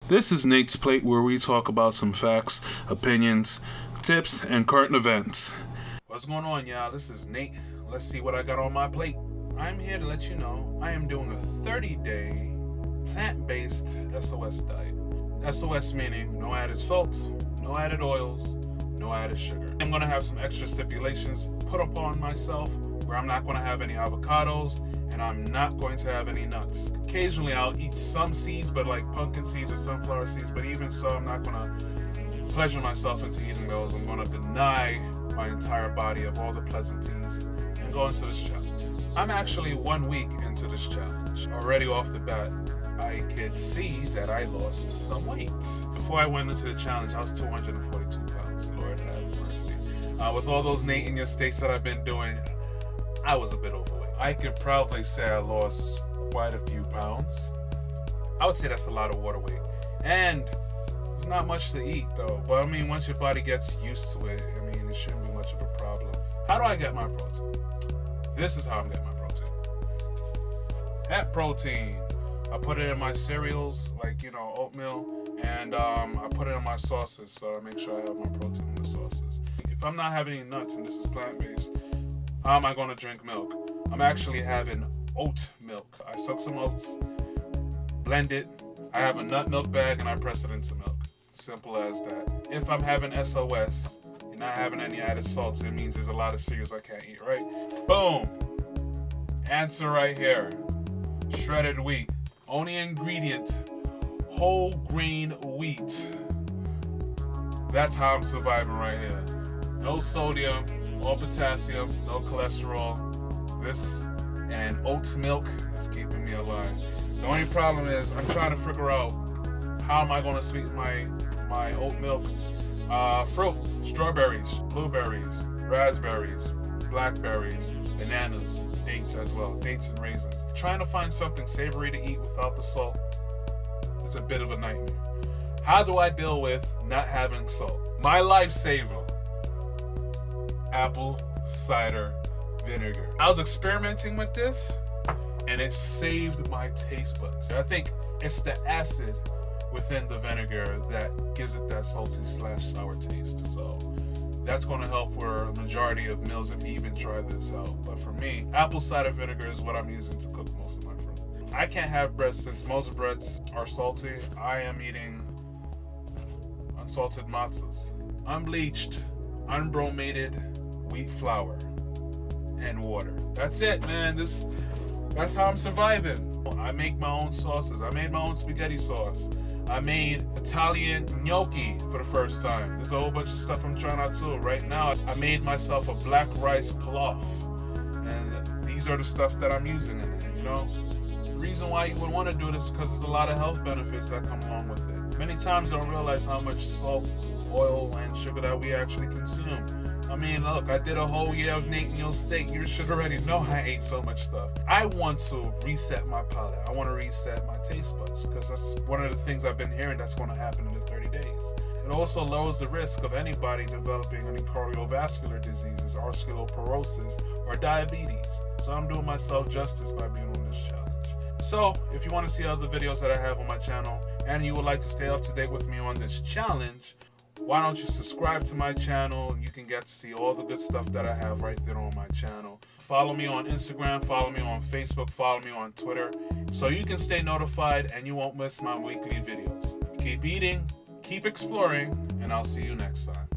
This is Nate's Plate, where we talk about some facts, opinions, tips, and current events. What's going on, y'all? This is Nate. Let's see what I got on my plate. I'm here to let you know I am doing a 30-day plant-based SOS diet. SOS meaning no added salt, no added oils, no added sugar. I'm going to have some extra stipulations put upon myself where I'm not going to have any avocados and I'm not going to have any nuts. Occasionally I'll eat some seeds, but like pumpkin seeds or sunflower seeds, but even so I'm not going to pleasure myself into eating those. I'm going to deny my entire body of all the pleasantries and go into this challenge. I'm actually 1 week into this challenge. Already off the bat, I could see that I lost some weight. Before I went into the challenge, I was 242 pounds. Lord have mercy. With all those NateInYoStates that I've been doing, I was a bit overweight. I could proudly say I lost quite a few pounds. I would say that's a lot of water weight. And there's not much to eat though. But I mean, once your body gets used to it, I mean, it shouldn't be much of a problem. How do I get my protein? This is how I'm getting my protein. That protein, I put it in my cereals, like, you know, oatmeal, and I put it in my sauces, so I make sure I have my protein in the sauces. If I'm not having any nuts and this is plant-based, how am I going to drink milk? I'm actually having oat milk. I suck some oats, blend it, I have a nut milk bag, and I press it into milk. Simple as that. If I'm having SOS, and not having any added salts, it means there's a lot of cereals I can't eat, right? Boom! Answer right here. Shredded wheat. Only ingredient, whole grain wheat. That's how I'm surviving right here. No sodium, no potassium, no cholesterol. This and oat milk is keeping me alive. The only problem is I'm trying to figure out how am I going to sweeten my oat milk. Fruit, strawberries, blueberries, raspberries, blackberries, bananas, dates as well, dates and raisins. Trying to find something savory to eat without the salt, it's a bit of a nightmare. How do I deal with not having salt? My lifesaver, apple cider vinegar. I was experimenting with this and it saved my taste buds. I think it's the acid within the vinegar that gives it that salty / sour taste. So that's going to help for a majority of meals if you even try this out. But for me, apple cider vinegar is what I'm using to cook most of my fruit. I can't have bread since most breads are salty. I am eating unsalted matzahs, unbleached, unbromated wheat flour and water. That's it, man. That's how I'm surviving. I make my own sauces. I made my own spaghetti sauce. I made Italian gnocchi for the first time. There's a whole bunch of stuff I'm trying out too. Right now, I made myself a black rice pilaf. And these are the stuff that I'm using in it, you know? The reason why you would want to do this is because there's a lot of health benefits that come along with it. Many times I don't realize how much salt, oil, and sugar that we actually consume. I mean, look, I did a whole year of NateInYoState. You should already know I ate so much stuff. I want to reset my palate. I want to reset my taste buds because that's one of the things I've been hearing that's going to happen in the 30 days. It also lowers the risk of anybody developing any cardiovascular diseases, osteoporosis, or diabetes. So I'm doing myself justice by being on this challenge. So if you want to see other videos that I have on my channel and you would like to stay up to date with me on this challenge, why don't you subscribe to my channel? You can get to see all the good stuff that I have right there on my channel. Follow me on Instagram, follow me on Facebook, follow me on Twitter, so you can stay notified and you won't miss my weekly videos. Keep eating, keep exploring, and I'll see you next time.